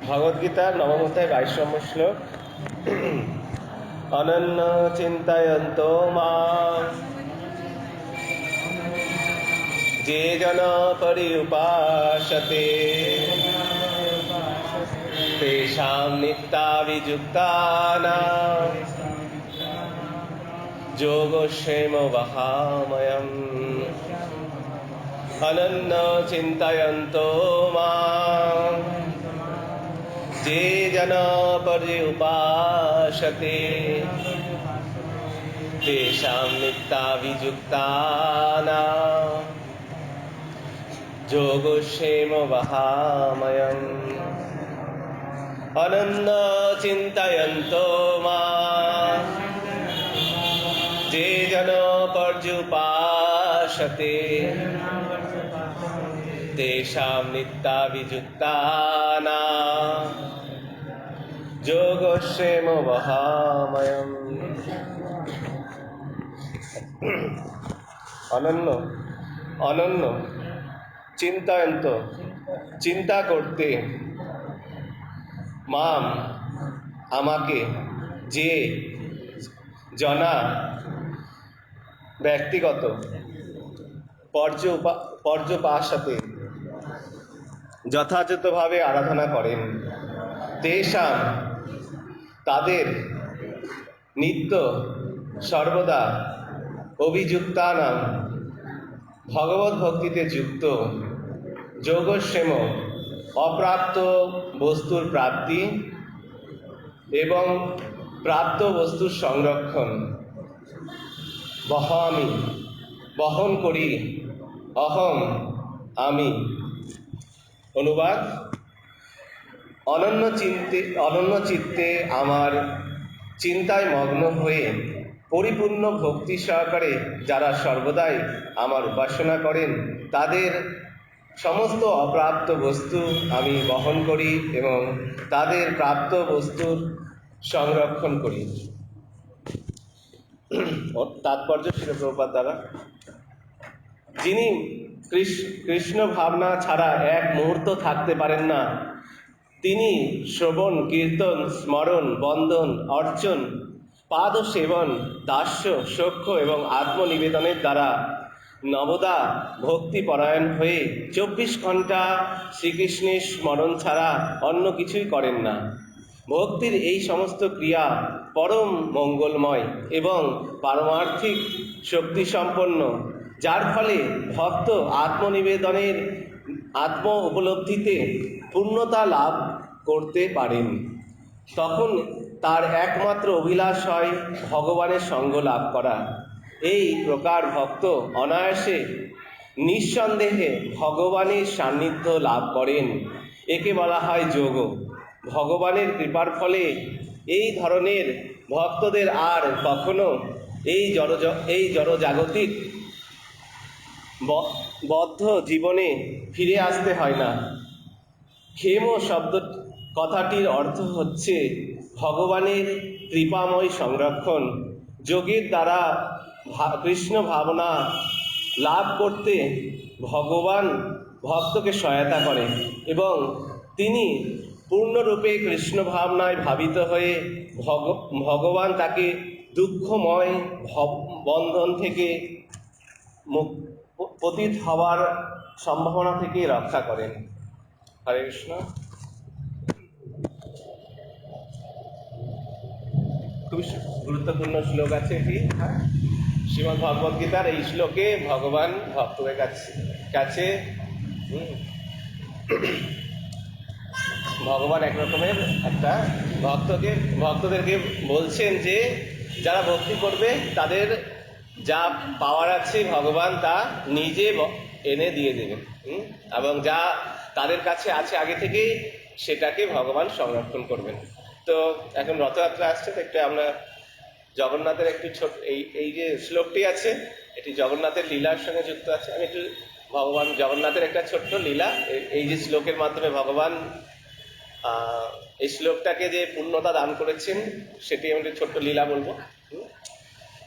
ভগবদ্গীতার নবম অধ্যায় 22 নম্বর শ্লোক। অনন্য চিন্তয়ন্ত মাম যে জন পরিউপাসতে তেষাং নিত্যাভিযুক্তানাং যোগক্ষেম বহাময়ম। অনন্য চিন্তয়ন্ত মাম যে জন পর্যুপাসতে তেষাং নিত্যাভিযুক্তানাং যোগক্ষেম বহাময়ম। অনন্য চিন্তয়ন্ত মাম যে জন পর্যুপাসতে তেষাং নিত্যাভিযুক্তানাং যোগক্ষেম বহাময়ম। অনন্য অনন্য চিন্তয়ন্ত চিন্তা করতে, মাম আমাকে, যে জনা ব্যক্তিগত, পর্যুপাসতে যথাযথভাবে আরাধনা করেন, তেষাং তাদের, নিত্য সর্বদা, অভিযুক্তানাং ভগবত ভক্তিতে যুক্ত, যোগক্ষেম অপ্রাপ্ত বস্তুর প্রাপ্তি এবং প্রাপ্ত বস্তুর সংরক্ষণ, বহামি বহন করি, অহম আমি। অনুবাদ: অনন্য চিত্তে আমার চিন্তায় মগ্ন হয়ে পরিপূর্ণ ভক্তি সহকারে যারা সর্বদাই আমার উপাসনা করেন, তাদের সমস্ত অপ্রাপ্ত বস্তু আমি বহন করি এবং তাদের প্রাপ্ত বস্তুর সংরক্ষণ করি। তাৎপর্য শিল প্রভুপাদ দ্বারা: যিনি কৃষ্ণ ভাবনা ছাড়া এক মুহূর্ত থাকতে পারেন না, তিনি শ্রবণ, কীর্তন, স্মরণ, বন্দন, অর্চন, পাদ সেবন, দাস্য, সখ্য এবং আত্মনিবেদনের দ্বারা নবদা ভক্তিপরায়ণ হয়ে 24 ঘণ্টা শ্রীকৃষ্ণের স্মরণ ছাড়া অন্য কিছুই করেন না। ভক্তির এই সমস্ত ক্রিয়া পরম মঙ্গলময় এবং পারমার্থিক শক্তিসম্পন্ন, যার ফলে ভক্ত আত্মনিবেদনের আত্ম উপলব্ধিতে পূর্ণতা লাভ করতে পারেন। তখন তার একমাত্র অভিলাষ হয় ভগবানের সঙ্গ লাভ করা। এই প্রকার ভক্ত অনায়াসে নিঃসন্দেহে ভগবানের সান্নিধ্য লাভ করেন। একে বলা হয় যোগ। ভগবানের কৃপার ফলে এই ধরনের ভক্তদের আর কখনো এই জড়জাগতিক বদ্ধ জীবনে ফিরে আসতে হয় না। ক্ষেম শব্দ কথাটির অর্থ হচ্ছে ভগবানের কৃপাময় সংরক্ষণ। যোগের দ্বারা কৃষ্ণ ভাবনা লাভ করতে ভগবান ভক্তকে সহায়তা করে এবং তিনি পূর্ণরূপে কৃষ্ণ ভাবনায় ভাবিত হয়ে ভগবান তাকে দুঃখময় বন্ধন থেকে পতিত হওয়ার সম্ভাবনা থেকে রক্ষা করেন। হরে কৃষ্ণ। খুব গুরুত্বপূর্ণ শ্লোক আছে এটি। শ্রীমদ্ ভগবদ গীতার এই শ্লোকে ভগবান ভক্তদের কাছে ভগবান এক রকমের একটা ভক্তদেরকে বলছেন যে যারা ভক্তি করবে তাদের যা পাওয়ার আছে ভগবান তা নিজে এনে দিয়ে দেবেন, এবং যা তাদের কাছে আছে আগে থেকেই সেটাকে ভগবান সংরক্ষণ করবেন। তো এখন রথযাত্রা আসছে, তো একটু আমরা জগন্নাথের একটু ছোট এই যে শ্লোকটি আছে, এটি জগন্নাথের লীলার সঙ্গে যুক্ত আছে। আমি একটু ভগবান জগন্নাথের একটা ছোট্ট লীলা, এই যে শ্লোকের মাধ্যমে ভগবান এই শ্লোকটাকে যে পূর্ণতা দান করেছেন সেটি আমি একটু ছোট্ট লীলা বলবো।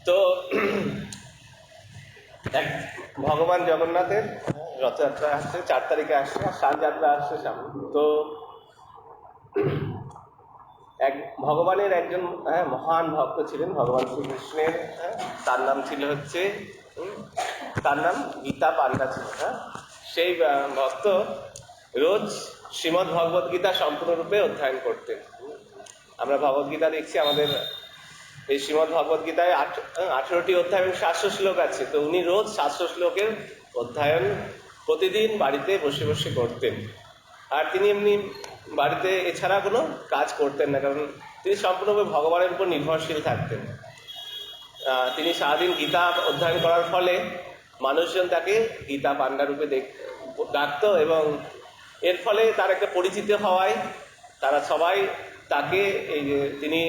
তো ভগবান জগন্নাথের রথযাত্রা আসছে, 4 তারিখে আসছে, আর স্নান যাত্রা আসছে সামনে। তো এক ভগবানের একজন মহান ভক্ত ছিলেন ভগবান শ্রীকৃষ্ণের। তার নাম ছিল হচ্ছে তার নাম গীতা পান্ডা ছিল। সেই ভক্ত রোজ শ্রীমদ্ ভগবদ গীতা সম্পূর্ণরূপে অধ্যয়ন করতেন। আমরা ভগবদ গীতা দেখছি, আমাদের এই শ্রীমদ্ ভগবদ গীতায় 18টি অধ্যায় এবং 700 শ্লোক আছে। তো উনি রোজ 700 শ্লোকের অধ্যয়ন প্রতিদিন বাড়িতে বসে বসে করতেন। আর তিনি এমনি বাড়িতে এছাড়া কোনো কাজ করতেন না, কারণ তিনি সম্পূর্ণভাবে ভগবানের উপর নির্ভরশীল থাকতেন। তিনি সারাদিন গীতা অধ্যয়ন করার ফলে মানুষজন তাকে গীতা পান্ডা রূপে ডাকত, এবং এর ফলে তার একটা পরিচিতি হওয়ায় তারা সবাই তাকে এই যে তিনি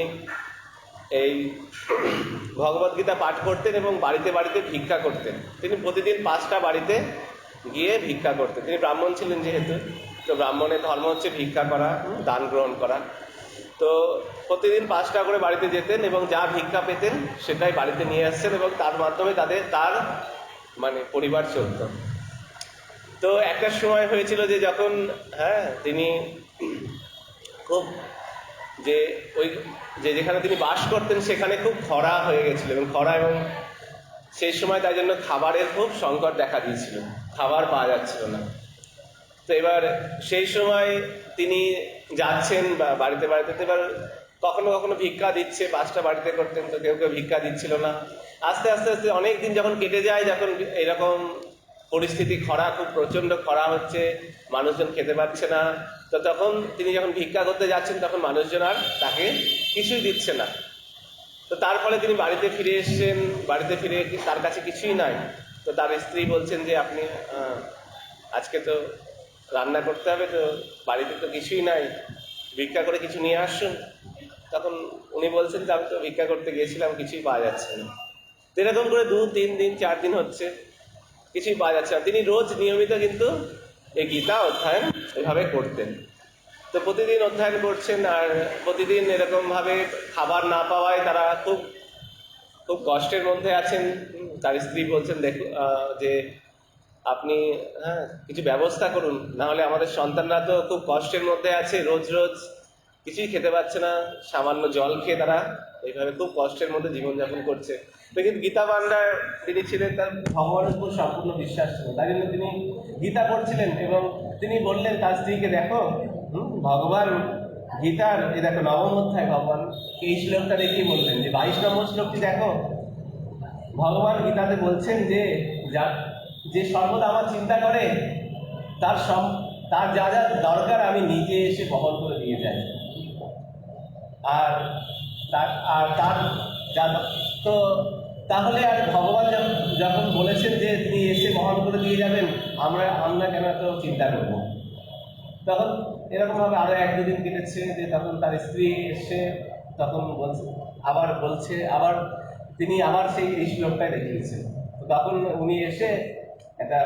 এই ভগবদ্গীতা পাঠ করতেন এবং বাড়িতে বাড়িতে ভিক্ষা করতেন। তিনি প্রতিদিন 5টা বাড়িতে গিয়ে ভিক্ষা করতেন। তিনি ব্রাহ্মণ ছিলেন যেহেতু, তো ব্রাহ্মণের ধর্ম হচ্ছে ভিক্ষা করা, দান গ্রহণ করা। তো প্রতিদিন 5টা করে বাড়িতে যেতেন এবং যা ভিক্ষা পেতেন সেটাই বাড়িতে নিয়ে আসছেন, এবং তার মাধ্যমে তার মানে পরিবার চলত। তো একটা সময় হয়েছিল যে যখন তিনি খুব যেখানে তিনি বাস করতেন সেখানে খুব খরা হয়ে গেছিল, এবং সেই সময় তাই জন্য খাবারের খুব সংকট দেখা দিয়েছিল, খাবার পাওয়া যাচ্ছিল না। তো এবার সেই সময় তিনি যাচ্ছেন বা বাড়িতে বাড়িতে, এবার কখনো কখনো ভিক্ষা দিচ্ছে, 5টা বাড়িতে করতেন, তো কেউ কেউ ভিক্ষা দিচ্ছিল না। আস্তে আস্তে আস্তে অনেক দিন যখন কেটে যায়, যখন এরকম পরিস্থিতি খরা, খুব প্রচণ্ড খরা হচ্ছে, মানুষজন খেতে পাচ্ছে না, তো তখন তিনি যখন ভিক্ষা করতে যাচ্ছেন তখন মানুষজন আর তাকে কিছুই দিচ্ছে না। তো তার ফলে তিনি বাড়িতে ফিরে এসছেন। বাড়িতে ফিরে তার কাছে কিছুই নাই। তো তার স্ত্রী বলছেন যে আপনি আজকে তো রান্না করতে হবে, তো বাড়িতে তো কিছুই নাই, ভিক্ষা করে কিছু নিয়ে আসুন। তখন উনি বলছেন যে আমি তো ভিক্ষা করতে গিয়েছিলাম, কিছুই পাওয়া যাচ্ছে না। এরকম করে 2-3 দিন 4 দিন হচ্ছে, কিছুই পাওয়া যাচ্ছে না। তিনি রোজ নিয়মিত কিন্তু এই গীতা অধ্যয়ন এভাবে করতেন। তো প্রতিদিন অধ্যয়ন করছেন, আর প্রতিদিন এরকমভাবে খাবার না পাওয়ায় তারা খুব খুব কষ্টের মধ্যে আছেন। তার স্ত্রী বলছেন যে আপনি কিছু ব্যবস্থা করুন, না হলে আমাদের সন্তানরা তো খুব কষ্টের মধ্যে আছে, রোজ রোজ কিছুই খেতে পাচ্ছে না, সামান্য জল খেয়ে তারা এইভাবে খুব কষ্টের মধ্যে জীবনযাপন করছে। তো কিন্তু গীতা পান্ডা তিনি ছিলেন, তার ভগবানের উপর সম্পূর্ণ বিশ্বাস ছিল, তাই জন্য তিনি গীতা পড়ছিলেন। এবং তিনি বললেন তার স্ত্রীকে, দেখো ভগবান গীতার এই দেখো 9ম অধ্যায়, ভগবান এই শ্লোকটা দেখেই বললেন যে 22 নম্বর শ্লোকটি দেখো, ভগবান গীতাতে বলছেন যে সর্বদা আমার চিন্তা করে তার যা যা দরকার আমি নিজে এসে বহন করে দিয়ে যাই। আর তার যা তো তাহলে আর ভগবান যখন বলেছেন যে তিনি এসে বহন করে দিয়ে যাবেন, আমরা কেন এত চিন্তা করবো। তখন এরকমভাবে আরো 1-2 দিন কেটেছে, যে তখন তার স্ত্রী এসে তখন বলছে আবার তিনি আবার সেই শ্লোকটাই দেখিয়েছেন। তো তখন উনি এসে একটা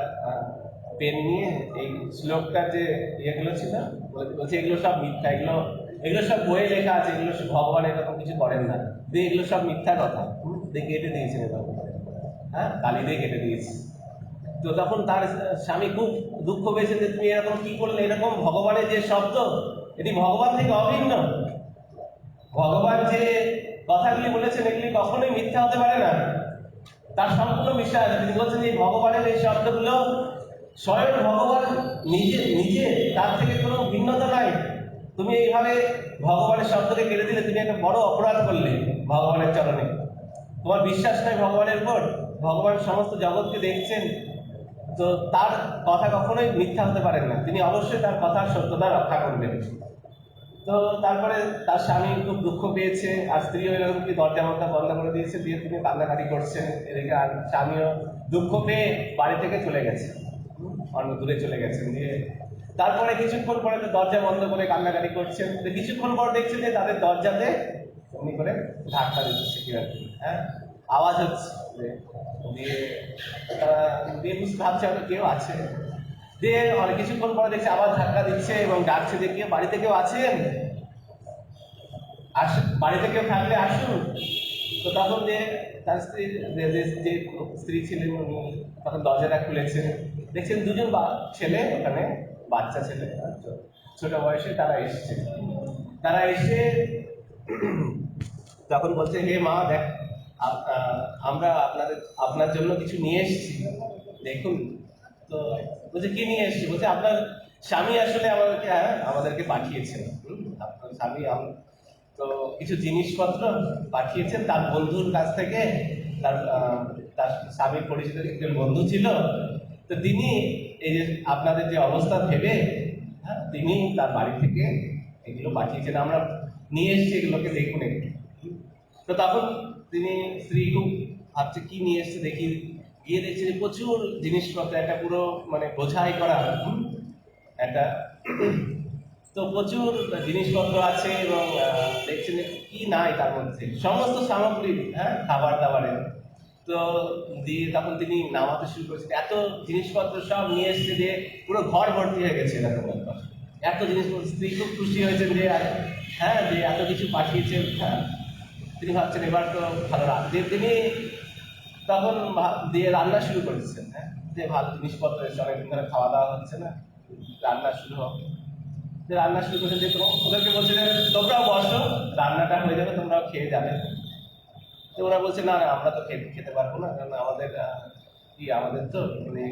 পেন নিয়ে এই শ্লোকটার যে ইয়েগুলো ছিল বলছে এগুলো সব মিথ্যা, এগুলো সব বইয়ে লেখা আছে, এগুলো সব ভগবান এরকম কিছু করেন না, দিয়ে এগুলো সব মিথ্যা কথা দিয়ে কেটে দিয়েছেন, এরকম কালি দিয়ে কেটে দিয়েছে। তো তখন তার স্বামী খুব দুঃখ পেয়েছেন যে তুমি এরকম কি করলে, এরকম ভগবানের যে শব্দ এটি ভগবান থেকে অভিন্ন, ভগবান যে কথাগুলি বলেছেন এগুলি কখনোই মিথ্যা হতে পারে না, তার সম্পূর্ণ বিশ্বাস। তিনি বলছেন যে ভগবানের এই শব্দগুলো স্বয়ং ভগবান নিজে তার থেকে কোনো ভিন্নতা নাই। তুমি এইভাবে ভগবানের শব্দকে কেড়ে দিলে তুমি একটা বড় অপরাধ করলে ভগবানের চরণে। তোমার বিশ্বাস নাই ভগবানের উপর, ভগবান সমস্ত জগৎকে দেখছেন, তো তার কথা কখনোই মিথ্যা হতে পারেন না, তিনি অবশ্যই তার কথার সত্যতা রক্ষা করবেন। তো তারপরে তার স্বামী খুব দুঃখ পেয়েছে, আর স্ত্রীও এরকম কি দরজা বন্ধ করে দিয়েছে, দিয়ে তিনি কান্নাকাটি করছেন এদিকে, আর স্বামীও দুঃখ পেয়ে বাড়ি থেকে চলে গেছে, অন্য দূরে চলে গেছেন। দিয়ে তারপরে কিছুক্ষণ পরে তো দরজা বন্ধ করে কান্নাকাটি করছেন, কিছুক্ষণ পর দেখছেন যে তাদের দরজাতে এমনি করে ধাক্কা দিচ্ছে, কি আর কি আওয়াজ হচ্ছে, দিয়ে ভাবছে হয়তো কেউ আছে। দিয়ে অনেক কিছুক্ষণ পরে দেখছে আবার ধাক্কা দিচ্ছে এবং ডাকছে যে কেউ বাড়িতে কেউ আছেন, বাড়িতে কেউ থাকলে আসুন। তো তখন যে তার স্ত্রী ছিলেন উনি তখন দরজাটা খুলেছেন, দেখছেন 2জন ছেলে ওখানে, বাচ্চা ছেলে ছোট বয়সে তারা এসে তখন বলছে, হে মা দেখ, আমরা আপনার জন্য কিছু নিয়ে এসেছি, দেখুন। তো বলছে, কি নিয়ে এসেছি? বলছে, আপনার স্বামী আসলে আমাদেরকে পাঠিয়েছেন। আপনার স্বামী তো কিছু জিনিসপত্র পাঠিয়েছেন তার বন্ধুর কাছ থেকে। তার স্বামীর পরিচিত একজন বন্ধু ছিল, তো তিনি এই যে আপনাদের যে অবস্থা ভেবে, তিনি তার বাড়ি থেকে এগুলো পাঠিয়েছেন, আমরা নিয়ে এসেছি, এগুলোকে দেখুন একটু। তো তখন স্ত্রী খুব ভাবছে কি নিয়ে এসছে দেখি, গিয়ে দেখছে যে প্রচুর জিনিসপত্র, একটা পুরো মানে বোঝাই করা একটা, তো প্রচুর জিনিসপত্র আছে, এবং দেখছেন যে কি নাই তার মধ্যে, সমস্ত সামগ্রী, খাবার দাবারের। তো দিয়ে তখন তিনি নামাতে শুরু করেছেন, এত জিনিসপত্র সব নিয়ে এসছে যে পুরো ঘর ভর্তি হয়ে গেছে এরকম ব্যাপার। এত জিনিসপত্র, স্ত্রী খুব খুশি হয়েছেন যে যে এত কিছু পাঠিয়েছেন। তিনি ভাবছেন এবার তো ভালো তিনি তখন দিয়ে রান্না শুরু করেছেন, যে ভালো জিনিসপত্র এসে অনেকদিন ধরে খাওয়া দাওয়া হচ্ছে না, রান্না শুরু হবে। যে রান্না শুরু করেছে, যে ওদেরকে বলছে যে তোমরাও বসো, রান্নাটা হয়ে যাবে, তোমরাও খেয়ে যাবে। তো ওরা বলছে, না না, আমরা তো খেতে পারবো না, কারণ আমাদের তো মানে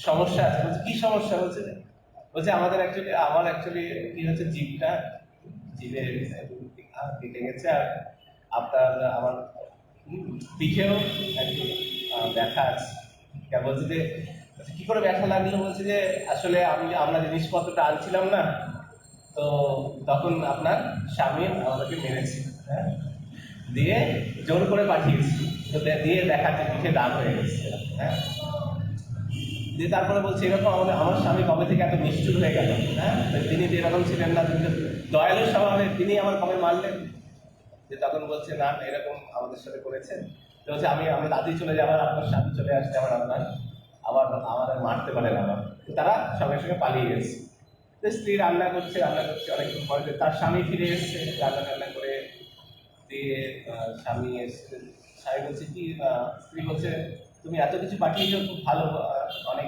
সমস্যা আছে। বলছে, কি সমস্যা? বলছে আমার অ্যাকচুয়ালি কি হচ্ছে, জিভে কেটে গেছে, আর আমার পিঠেও একটু ব্যথা আছে। বলছে কি করে ব্যথা লাগলো? বলছে যে আসলে আমরা জিনিসপত্রটা আনছিলাম না, তো তখন আপনার স্বামী আমাদেরকে মেরেছে, দিয়ে জোর করে পাঠিয়েছি, তো দিয়ে দেখাচ্ছে পিঠে দাগ হয়ে গেছে। দিয়ে তারপরে বলছে, এরকম আমার স্বামী কবে থেকে এত নিষ্ঠুর হয়ে গেল? তিনি যে এরকম ছিলেন না, দয়ালু স্বভাবের, তিনি আমার কবে মারলেন? যে তখন বলছে, না এরকম আমাদের সাথে করেছেন। তো বলছে, আমি রাতেই চলে যাবো, আপনার স্বামী চলে আসছে, আমাদের মারতে পারেন আবার। তারা সঙ্গে সঙ্গে পালিয়ে গেছে। তো স্ত্রী রান্না করছে অনেকক্ষণ পরে তার স্বামী ফিরে এসছে, রান্না করে দিয়ে স্বামী এসছে। স্বামী বলছে কি, স্ত্রী বলছে, তুমি এত কিছু পাঠিয়েছো, খুব ভালো, অনেক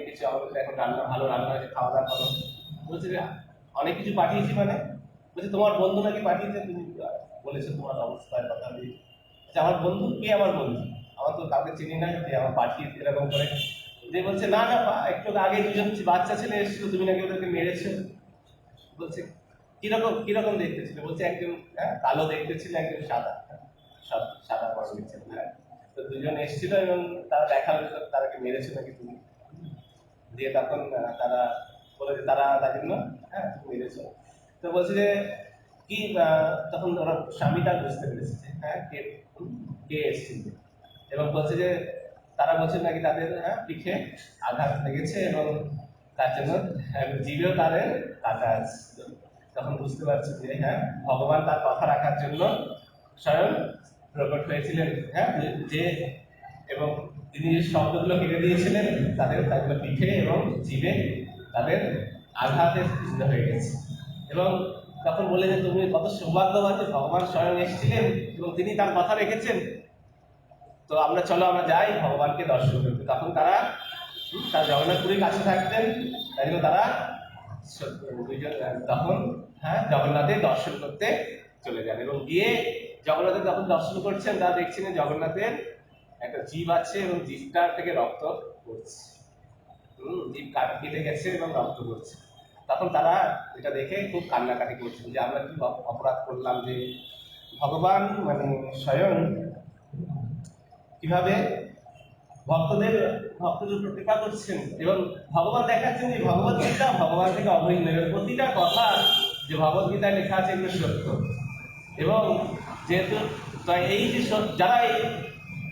কিছু আমাদের এখন ভালো রান্না হয়েছে, খাওয়া দাওয়া করো। বলছে যে অনেক কিছু পাঠিয়েছি মানে? বলছে, তোমার বন্ধু নাকি পাঠিয়েছে, তুমি বলেছো তোমার অবস্থার কথা দিয়ে। আমার বন্ধু? কে আমার বন্ধু? আমার তো কাউকে চিনি না যে আমার পাঠিয়ে এরকম করে। যে বলছে, না না, একটু আগে দুজন বাচ্চা ছেলে এসেছিল, তুমি নাকি ওদেরকে মেরেছো। বলছে, কিরকম দেখতে ছিল? বলছে, একজন কালো দেখতে ছিল, একজন সাদা, সাদা বর্ণের ছিল। তো দুজন এসেছিল, এবং তারা দেখালো তারাকে মেরেছে নাকি তুমি। দিয়ে তখন তারা বলে যে তার জন্য তুমি মেরেছো। তো বলছে যে কি, তখন ওরা স্বামীটা বুঝতে পেরেছে যে কে এসেছিল, এবং বলছে যে তারা বলছে নাকি তাদের পিঠে আঘাত লেগেছে, এবং তার জন্য জিভেও তাদের কাটা আছে। তখন বুঝতে পারছে যে ভগবান তার কথা রাখার জন্য স্বয়ং প্রকট হয়েছিলেন, যে এবং তিনি যে শব্দগুলো কেটে দিয়েছিলেন তাদের পিঠে এবং জিভে তাদের আঘাতের চিহ্ন হয়ে গেছে। এবং তখন বলে যে তুমি কত সৌভাগ্যবান যে ভগবান স্বয়ং এসেছিলেন এবং তিনি তার কথা রেখেছেন। তো চলো আমরা যাই ভগবানকে দর্শন করতে। তখন তারা জগন্নাথপুরীর কাছে থাকতেন, তাই জন্য তারা তখন জগন্নাথের দর্শন করতে চলে যান, এবং গিয়ে জগন্নাথের যখন দর্শন করছেন তারা দেখছেন জগন্নাথের একটা জীব আছে, এবং জীবটার থেকে রক্ত পড়ছে। জীব কেটে গেছে এবং রক্ত পড়ছে। তখন তারা এটা দেখে খুব কান্নাকাটি করছেন যে আমরা কি অপরাধ করলাম, যে ভগবান মানে স্বয়ং কিভাবে ভক্তদের উপর কৃপা করছেন, এবং ভগবান দেখাচ্ছেন যে ভগবদ্গীতা ভগবান থেকে অভিন্ন, এবং প্রতিটা কথা যে ভগবদ্গীতায় লেখা আছে এগুলো সত্য। এবং যেহেতু এই যে যারা এই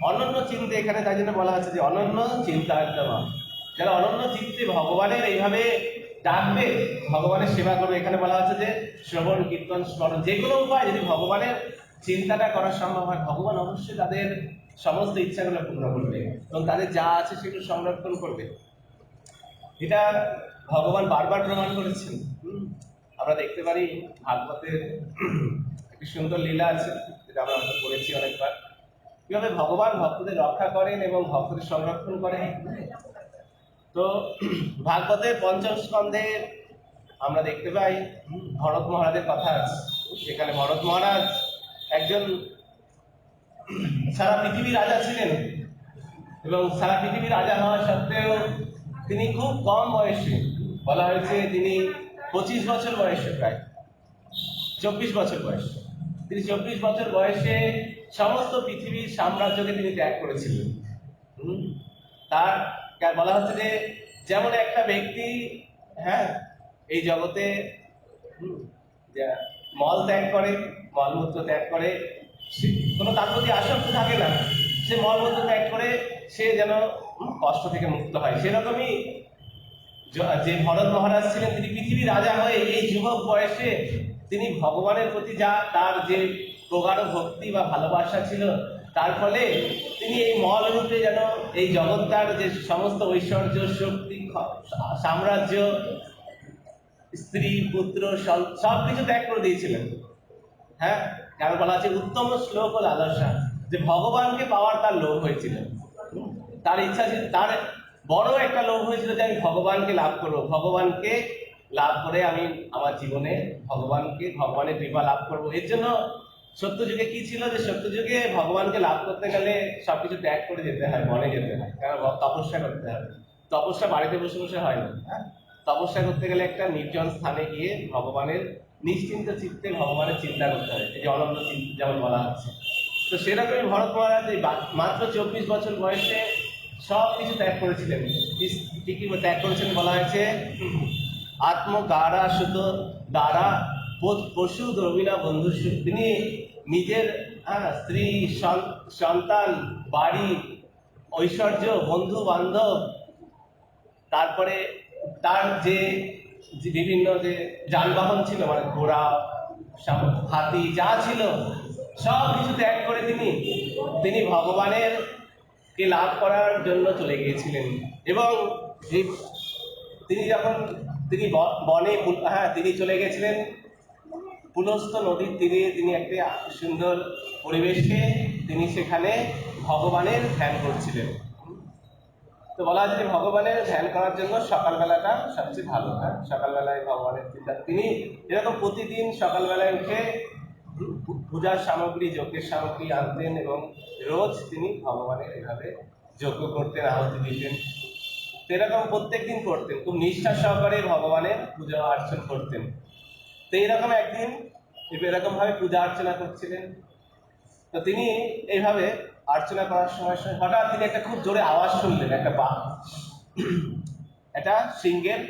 অনন্য চিন্তে, এখানে তাই জন্য বলা আছে যে অনন্য চিন্তা, যারা অনন্য চিন্তে ভগবানের এইভাবে ডাকবে, ভগবানের সেবা করবে। এখানে বলা আছে যে শ্রবণ, কীর্তন, স্মরণ, যে কোনো উপায় যদি ভগবানের চিন্তাটা করা সম্ভব হয়, ভগবান অবশ্যই তাদের সমস্ত ইচ্ছাগুলো পূর্ণ করবে, এবং তাদের যা আছে সেগুলো সংরক্ষণ করবে। এটা ভগবান বারবার প্রমাণ করেছেন। আমরা দেখতে পারি ভাগবতের একটি সুন্দর লীলা আছে, যেটা আমরা পড়েছি অনেকবার, কিভাবে ভগবান ভক্তদের রক্ষা করেন এবং ভক্তদের সংরক্ষণ করেন। তো ভাগবতের পঞ্চম স্কন্ধে আমরা দেখতে পাই ভরত মহারাজের কথা আছে। যেখানে ভরত মহারাজ একজন সারা পৃথিবীর রাজা ছিলেন, এবং সারা পৃথিবীর রাজা হওয়া সত্ত্বেও তিনি খুব কম বয়সে, বলা হয়েছে তিনি 25 বছর বয়সে, প্রায় 24 বছর বয়সে, তিনি 24 বছর বয়সে সমস্ত পৃথিবীর সাম্রাজ্যকে তিনি ত্যাগ করেছিলেন। তার বলা হচ্ছে যে যেমন একটা ব্যক্তি, হ্যাঁ, এই জগতে মল ত্যাগ করে, মলমূত্র ত্যাগ করে, কোনো তার প্রতি আসক্তি থাকে না, সে মলমূত্র ত্যাগ করে সে যেন কষ্ট থেকে মুক্ত হয়। সেরকমই যে ভরত মহারাজ ছিলেন, তিনি পৃথিবীর রাজা হয়ে এই যুবক বয়সে তিনি ভগবানের প্রতি যা তার যে প্রগাঢ় ভক্তি বা ভালোবাসা ছিল, তার ফলে তিনি এই মল রূপে যেন এই জগৎটার যে সমস্ত ঐশ্বর্য, শক্তি, সাম্রাজ্য, স্ত্রী, পুত্র, সব কিছু ত্যাগ করে দিয়েছিলেন। হ্যাঁ, কারণ বলা আছে উত্তম শ্লোক ও লালসা, যে ভগবানকে পাওয়ার তার লোভ হয়েছিল, তার ইচ্ছা ছিল, তার বড় একটা লোভ হয়েছিল যে আমি ভগবানকে লাভ করবো, ভগবানকে লাভ করে আমি আমার জীবনে ভগবানের কৃপা লাভ করবো। এর জন্য সত্যযুগে কি ছিল, যে সত্যযুগে ভগবানকে লাভ করতে গেলে সবকিছু ত্যাগ করে যেতে হয়, বনে যেতে হয়, কারণ তপস্যা করতে হবে। তপস্যা বাড়িতে বসে বসে হয় না, হ্যাঁ, তপস্যা করতে গেলে একটা নির্জন স্থানে গিয়ে ভগবানের নিশ্চিন্ত চিত্তে ভগবানের চিন্তা করতে হয়, এই যে অনন্ত চিন্তা যেমন বলা হচ্ছে। তো সেরকমই ভরত মহারাজ মাত্র 24 বছর বয়সে সব কিছু ত্যাগ করেছিলেন। কি কি ত্যাগ করেছেন বলা হয়েছে, আত্মগারা সুত দ্বারা পশু দ্রবিনা বন্ধু, তিনি নিজের স্ত্রী, সন্তান, বাড়ি, ঐশ্বর্য, বন্ধু বান্ধব, তারপরে তার যে বিভিন্ন যে যানবাহন ছিল, মানে ঘোড়া, হাতি যা ছিল, সব কিছু ত্যাগ করে তিনি ভগবানের কে লাভ করার জন্য চলে গিয়েছিলেন। এবং তিনি যখন তিনি বনে, হ্যাঁ, তিনি চলে গেছিলেন পুলস্ত নদীর তীরে, তিনি একটা সুন্দর পরিবেশে তিনি সেখানে ভগবানের ধ্যান করছিলেন। তো বলা আছে যে ভগবানের ধ্যান করার জন্য সকালবেলাটা সবচেয়ে ভালো। হ্যাঁ, সকালবেলায় ভগবানের চিন্তা, তিনি এরকম প্রতিদিন সকালবেলায় উঠে পূজার সামগ্রী, যজ্ঞের সামগ্রী আনতেন, এবং রোজ তিনি ভগবানের এভাবে যজ্ঞ করতেন, আহুতি দিতেন। এরকম প্রত্যেকদিন করতেন, খুব নিষ্ঠা সহকারে ভগবানের পূজা অর্চনা করতেন। তো এইরকম একদিন এরকম ভাবে পূজা অর্চনা করছিলেন। তো তিনি এইভাবে অর্চনা করার সময় হঠাৎ তিনি একটা খুব জোরে আওয়াজ শুনলেন, একটা সিংহের,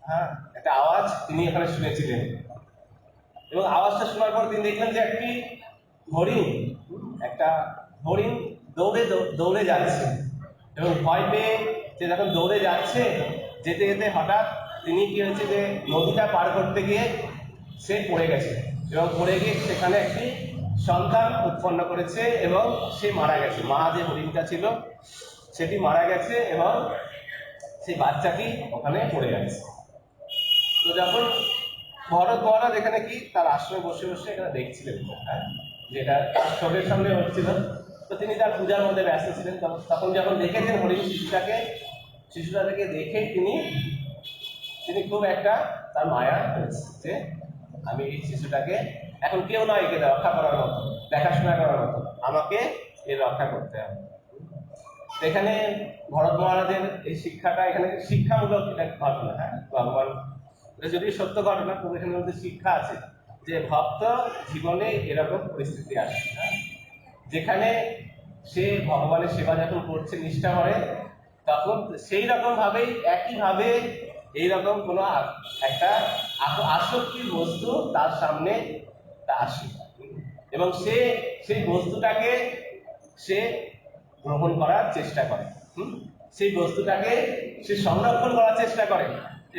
হ্যাঁ, একটা আওয়াজ তিনি এখানে শুনেছিলেন। এবং আওয়াজটা শোনার পর তিনি দেখলেন যে একটা হরিণ দৌড়ে যাচ্ছে, এবং ভয় পেয়ে সে যখন দৌড়ে যাচ্ছে, যেতে যেতে হঠাৎ তিনি কি হয়েছে যে নদীটা পার করতে গিয়ে সে পড়ে গেছে, এবং পড়ে গিয়ে সেখানে একটি সন্তান উৎপন্ন করেছে, এবং সে মারা গেছে। মা যে হরিণটা ছিল সেটি মারা গেছে, এবং সেই বাচ্চাটি ওখানে পড়ে গেছে। তো যখন ভরত মহারাজ এখানে কি তার আশ্রমে বসে বসে এখানে দেখছিলেন, হ্যাঁ, যেটা তার চোখের সামনে হচ্ছিল, তো তিনি তার পূজার মধ্যে ব্যস্ত ছিলেন। তখন যখন দেখেছেন হরিণ শিশুটাকে দেখে তিনি খুব একটা তার মায়া হয়েছে, যে আমি এই শিশুটাকে এখন কেউ নয় একে রক্ষা করার মতো, দেখাশোনা করার মতো, আমাকে এর রক্ষা করতে হবে। এখানে ভরত মহারাজের এই শিক্ষাটা, এখানে শিক্ষামূলক একটা ঘটনা, হ্যাঁ, ভগবান, যদি সত্য ঘটনা, তবে এখানের মধ্যে শিক্ষা আছে যে ভক্ত জীবনে এরকম পরিস্থিতি আসে, হ্যাঁ, যেখানে সে ভগবানের সেবা যখন করছে নিষ্ঠা করে, তখন সেই রকম ভাবেই একইভাবে এইরকম কোনো একটা আসক্তির বস্তু তার সামনে আসে, এবং সে সেই বস্তুটাকে সে গ্রহণ করার চেষ্টা করে, সেই বস্তুটাকে সে সংরক্ষণ করার চেষ্টা করে,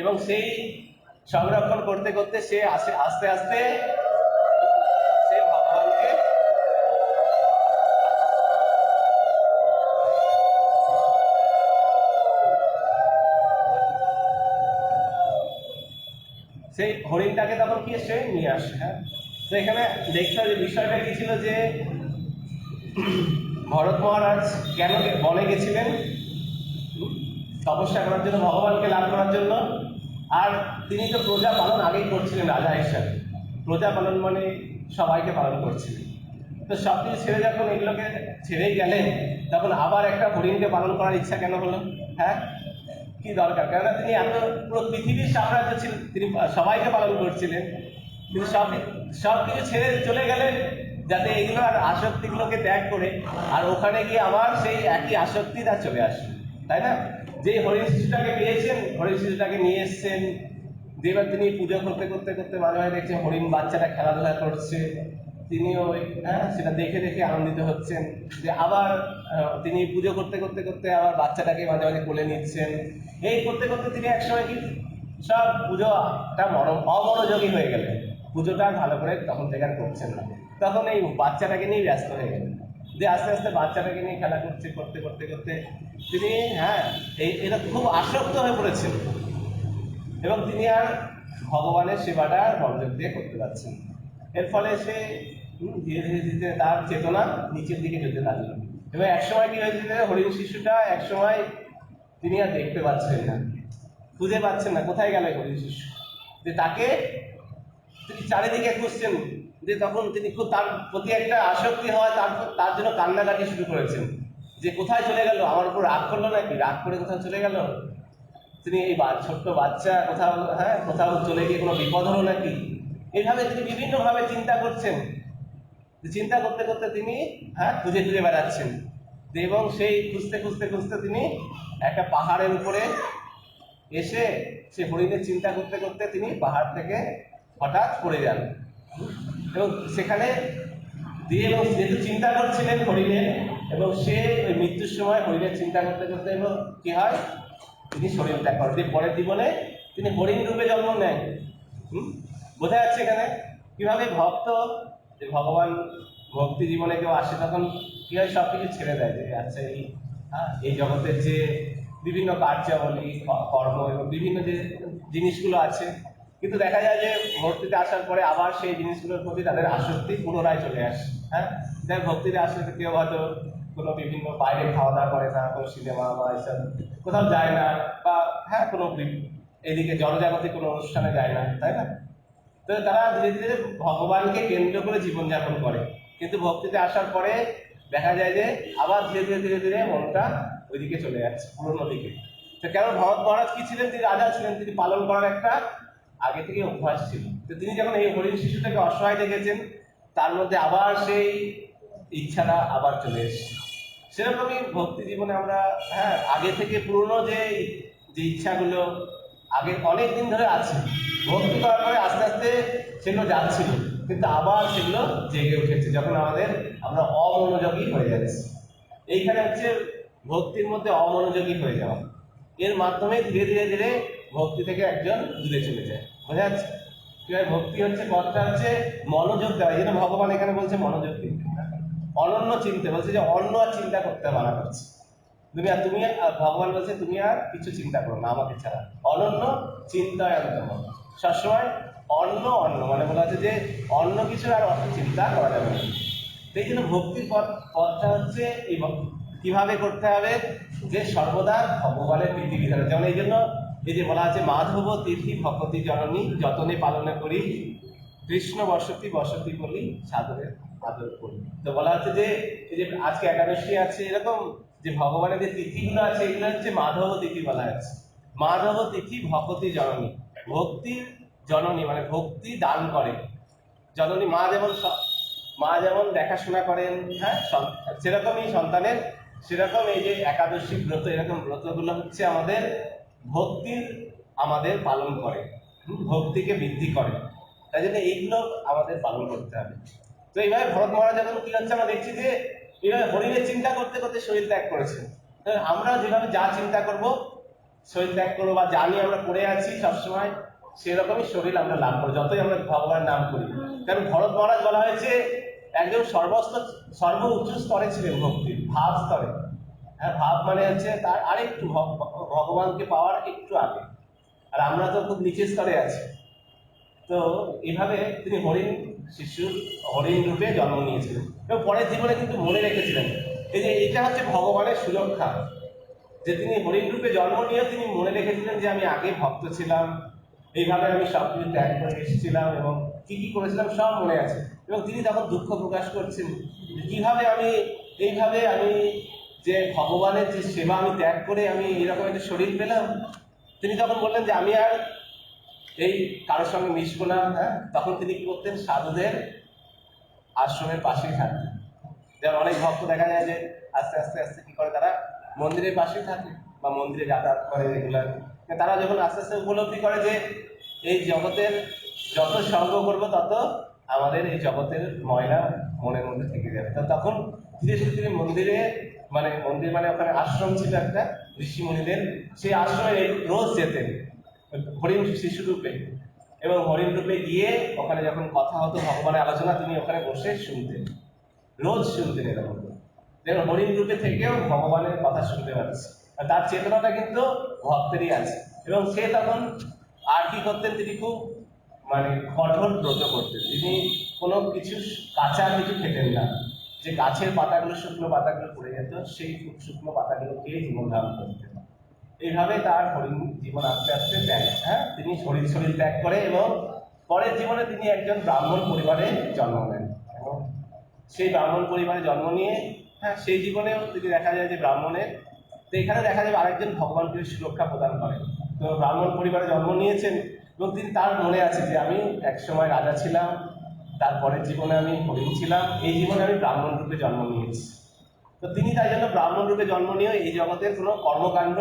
এবং সেই সংরক্ষণ করতে করতে সে আস্তে আস্তে সে ভগবানকে সেই হরিণটাকে তখন কি সে নিয়ে আসে। হ্যাঁ, তো এখানে দেখতে হবে বিষয়টা কি ছিল, যে ভরত মহারাজ কেন বনে গেছিলেন, তপস্যা করার জন্য, ভগবানকে লাভ করার জন্য। আর তিনি তো প্রজা পালন আগেই করছিলেন রাজা হিসাবে, প্রজা পালন মানে সবাইকে পালন করছিলেন। তো সব কিছু ছেড়ে যখন এগুলোকে ছেড়েই গেলেন, তখন আবার একটা হরিণকে পালন করার ইচ্ছা কেন হলো? হ্যাঁ, কি দরকার? কেননা তিনি এত পুরো পৃথিবীর সাম্রাজ্য ছিলেন, তিনি সবাইকে পালন করছিলেন, কিন্তু সব কিছু ছেড়ে চলে গেলেন যাতে এগুলো আর আসক্তিগুলোকে ত্যাগ করে আর ওখানে গিয়ে আবার সেই একই আসক্তি তার চলে আসে, তাই না? যে হরিণ শিশুটাকে পেয়েছেন, হরিণ শিশুটাকে নিয়ে এসছেন, এবার তিনি পুজো করতে করতে করতে মাঝে মাঝে দেখছেন হরিণ বাচ্চাটা খেলাধুলা করছে, তিনিও সেটা দেখে দেখে আনন্দিত হচ্ছেন। যে আবার তিনি পুজো করতে করতে করতে আবার বাচ্চাটাকে মাঝে মাঝে কোলে নিচ্ছেন। এই করতে করতে তিনি একসময় কি সব পুজোটা অমনোযোগী হয়ে গেলেন, পুজোটা আর ভালো করে তখন থেকে আর করছেন না। তখন এই বাচ্চাটাকে নিয়ে ব্যস্ত হয়ে গেলেন, যে আস্তে আস্তে বাচ্চাটাকে নিয়ে খেলা করতে করতে করতে করতে তিনি এটা খুব আসক্ত হয়ে পড়েছেন এবং তিনি আর ভগবানের সেবাটা মনোযোগ দিয়ে করতে পারছেন। এর ফলে সে ধীরে ধীরে ধীরে তার চেতনা নিচের দিকে যেতে লাগলো এবং একসময় কি হয়েছিল, হরিণ শিশুটা একসময় তিনি আর দেখতে পাচ্ছেন না, খুঁজে পাচ্ছেন না কোথায় গেল হরিণ শিশু। যে তাকে তিনি চারিদিকে খুঁজছেন, যে তখন তিনি খুব তার প্রতি একটা আসক্তি হয়, তার জন্য কান্নাকাটি শুরু করেছেন যে কোথায় চলে গেল, আমার উপর রাগ করলো নাকি, রাগ করে কোথাও চলে গেল, তিনি এই ছোট্ট বাচ্চা কোথাও চলে গিয়ে কোনো বিপদ হলো নাকি, এইভাবে তিনি বিভিন্নভাবে চিন্তা করছেন। চিন্তা করতে করতে তিনি খুঁজে খুঁজে বেড়াচ্ছেন এবং সেই খুঁজতে খুঁজতে খুঁজতে তিনি একটা পাহাড়ের উপরে এসে সে হরিণের চিন্তা করতে করতে তিনি পাহাড় থেকে হঠাৎ পড়ে যান এবং সেখানে দিয়ে এবং যেহেতু চিন্তা করছিলেন হরিণের, এবং সে ওই মৃত্যুর সময় হরিণের চিন্তা করতে করতে এবং কি হয়, তিনি শরীর ত্যাগ করেন, দিয়ে পরের জীবনে তিনি হরিণ রূপে জন্ম নেন। বোঝা যাচ্ছে এখানে কিভাবে ভক্ত, যে ভগবান ভক্তি জীবনে কেউ আসে তখন কি হয়, সবকিছু ছেড়ে দেয়, যে আচ্ছা এই জগতের যে বিভিন্ন কার্যাবলী কর্ম এবং বিভিন্ন যে জিনিসগুলো আছে, কিন্তু দেখা যায় যে ভক্তিতে আসার পরে আবার সেই জিনিসগুলোর প্রতি তাদের আসক্তি পুনরায় চলে আসে। যাই ভক্তিতে আসলে কেউ হয়তো কোনো বিভিন্ন বাইরে খাওয়া দাওয়া করে না, কোনো সিনেমা বা এসব কোথাও যায় না, বা কোনো এদিকে জনজাগতিক কোনো অনুষ্ঠানে যায় না, তাই না? তো তারা ধীরে ধীরে ভগবানকে কেন্দ্র করে জীবনযাপন করে, কিন্তু ভক্তিতে আসার পরে দেখা যায় যে আবার ধীরে ধীরে ধীরে ধীরে মনটা ওইদিকে চলে যাচ্ছে, পুরোনো দিকে। তো কেন ভরত মহারাজ কি ছিলেন, তিনি রাজা ছিলেন, তিনি পালন করার একটা আগে থেকে অভ্যাস ছিল। তো তিনি যখন এই হরিণ শিশুটাকে অসহায় দেখেছেন, তার মধ্যে আবার সেই ইচ্ছাটা আবার চলে এসেছে। সেরকমই ভক্তি জীবনে আমরা আগে থেকে পুরনো যে ইচ্ছাগুলো আগে অনেক দিন ধরে আছে, ভক্তি করার পরে আস্তে আস্তে সেগুলো যাচ্ছিল, কিন্তু আবার সেগুলো জেগে উঠেছে যখন আমরা অমনোযোগী হয়ে যাচ্ছি। এইখানে হচ্ছে ভক্তির মধ্যে অমনোযোগী হয়ে যাওয়া, এর মাধ্যমে ধীরে ধীরে ধীরে ভক্তি থেকে একজন দূরে চলে যায়। বোঝা যাচ্ছে কিভাবে ভক্তি হচ্ছে, কথাটা হচ্ছে মনোযোগ দেওয়া। এই জন্য ভগবান এখানে বলছে মনোযোগ দিতে, অনন্য চিন্তা বলছে, যে অন্য আর চিন্তা করতে মানা করছে। তুমি ভগবান বলছে তুমি আর কিছু চিন্তা করো না আমাকে ছাড়া, অনন্য চিন্তায় অন্তম। সবসময় অন্য মানে বলা হচ্ছে যে অন্য কিছু আর চিন্তা করা যাবে না। এই জন্য ভক্তির পথটা হচ্ছে এই কিভাবে করতে হবে, যে সর্বদা ভগবানের বিধি বিধান। যেমন এই জন্য এই যে বলা আছে মাধব তিথি ভকতি জননী যতনে পালনে করি, কৃষ্ণ বসতি বসতি বলি সাধনের আদর করি। তো বলা হচ্ছে যে এই যে আজকে একাদশী আছে, এরকম যে ভগবানের যে তিথিগুলো আছে এগুলো হচ্ছে মাধব তিথি বলা আছে। মাধব তিথি ভকতি জননী, ভক্তির জননী মানে ভক্তি দান করে। জননী মা যেমন দেখাশোনা করেন, সেরকমই সন্তানের, সেরকম এই যে একাদশী ব্রত, এরকম ব্রতগুলো হচ্ছে আমাদের ভক্তির আমাদের পালন করে, ভক্তিকে বৃদ্ধি করে। তাই জন্য এইগুলো আমাদের পালন করতে হবে। তো এইভাবে ভরত মহারাজ যখন কি হচ্ছে, আমরা দেখছি যে এইভাবে হরিণের চিন্তা করতে করতে শরীর ত্যাগ করেছে। আমরা যেভাবে যা চিন্তা করব, শরীর ত্যাগ করবো, বা জানি আমরা পড়ে আছি সবসময়, সেরকমই শরীর আমরা লাভ করি যতই আমরা ভগবানের নাম করি। কারণ ভরত মহারাজ বলা হয়েছে একজন সর্ব উচ্চ স্তরে ছিলেন, ভক্তির ভাব স্তরে। ভাব মানে হচ্ছে তার আরেকটু ভগবানকে পাওয়ার একটু আগে, আর আমরা তো খুব নিচের স্তরে আছি। তো এইভাবে তিনি হরিণ রূপে জন্ম নিয়েছিলেন এবং পরের জীবনে কিন্তু মনে রেখেছিলেন এই যে এটা হচ্ছে ভগবানের সুরক্ষা, যে তিনি হরিণ রূপে জন্ম নিয়ে তিনি মনে রেখেছিলেন যে আমি আগে ভক্ত ছিলাম, এইভাবে আমি সবকিছু ত্যাগ করে এসেছিলাম এবং কি কি করেছিলাম সব মনে আছে। এবং তিনি তখন দুঃখ প্রকাশ করছেন, কিভাবে এইভাবে আমি যে ভগবানের যে সেবা আমি ত্যাগ করে আমি এরকম একটা শরীর পেলাম। তিনি তখন বললেন যে আমি আর এই কারোর সঙ্গে মিশবো না। হ্যাঁ, তখন তিনি কি করতেন, সাধুদের আশ্রমের পাশেই থাকতেন। যেমন অনেক ভক্ত দেখা যায় যে আস্তে আস্তে আস্তে কি করে, তারা মন্দিরের পাশেই থাকে বা মন্দিরে যাতায়াত করে রেগুলার। তারা যখন আস্তে আস্তে উপলব্ধি করে যে এই জগতের যত সঙ্গ করবো তত আমাদের এই জগতের ময়লা মনের মধ্যে থেকে যাবে, তো তখন ধীরে ধীরে তিনি মন্দিরে মন্দির ওখানে আশ্রম ছিল একটা ঋষি মুনিদের, সেই আশ্রমে রোজ যেতেন হরিণ শিশু রূপে। এবং হরিণ রূপে গিয়ে ওখানে যখন কথা হতো ভগবানের আলোচনা, তিনি ওখানে বসে শুনতেন, রোজ শুনতেন এরকম। দেখুন, হরিণ রূপে থেকেও ভগবানের কথা শুনতে পাচ্ছে, আর তার চেতনাটা কিন্তু ভক্তেরই আছে। এবং সে তখন আর কি করতেন, তিনি খুব কঠোর ব্রত করতেন। তিনি কোনো কিছু কাঁচা কিছু খেতেন না, যে গাছের পাতাগুলো শুকনো পাতাগুলো পড়ে যেত সেই শুকনো পাতাগুলো খেয়ে জীবন ধারণ করতেন। এইভাবে তার হরিণ জীবন আস্তে আস্তে তিনি শরীর ত্যাগ করে এবং পরের জীবনে তিনি একজন ব্রাহ্মণ পরিবারে জন্ম নেন। এবং সেই ব্রাহ্মণ পরিবারে জন্ম নিয়ে সেই জীবনেও যদি দেখা যায় যে ব্রাহ্মণের, তো এখানে দেখা যাবে আরেকজন ভগবানকে সুরক্ষা প্রদান করে। তো ব্রাহ্মণ পরিবারে জন্ম নিয়েছেন এবং তিনি, তার মনে আছে যে আমি একসময় রাজা ছিলাম, তারপরের জীবনে আমি হরিণ ছিলাম, এই জীবনে আমি ব্রাহ্মণ রূপে জন্ম নিয়েছি। তো তিনি তাই জন্য ব্রাহ্মণ রূপে জন্ম নিয়ে এই জগতের কোনো কর্মকাণ্ড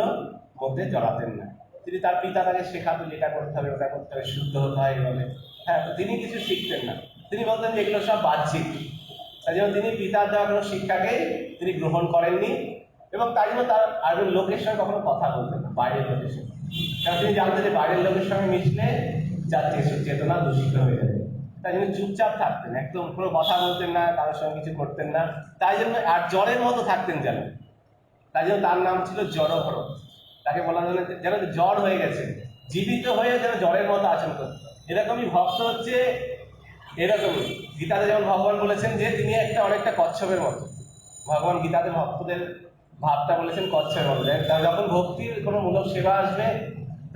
মধ্যে জড়াতেন না। তিনি তার পিতা তাকে শেখাতেন, এটা করতে হবে ওটা করতে হবে, শুদ্ধ হতে হয় বলে। হ্যাঁ, তো তিনি কিছু শিখতেন না, তিনি বলতেন যে এগুলো সব বাহ্যিক। তাই জন্য তিনি পিতার দেওয়া কোনো শিক্ষাকে তিনি গ্রহণ করেননি এবং তাই জন্য তার আর লোকের সঙ্গে কখনো কথা বলতেন না, বাইরের লোকের সঙ্গে। কারণ তিনি জানতেন যে বাইরের লোকের সঙ্গে মিশলে যার চেতনা দূষিত হয়ে যাবে। তাই জন্য চুপচাপ থাকতেন, একদম কোনো কথা বলতেন না, কারোর সঙ্গে কিছু করতেন না। তাই জন্য আর জ্বরের মতো থাকতেন যেন, তাই জন্য তার নাম ছিল জড়ভরত। তাকে বলা যেন জ্বর হয়ে গেছে, জীবিত হয়ে যেন জ্বরের মতো আচরণ করত। এরকমই ভক্ত হচ্ছে, এরকমই গীতাতে যেমন ভগবান বলেছেন যে তিনি অনেকটা কচ্ছপের মতো। ভগবান গীতাতে ভক্তদের ভাবটা বলেছেন কচ্ছপের মতো। যখন ভক্তির কোনো মূলক সেবা আসবে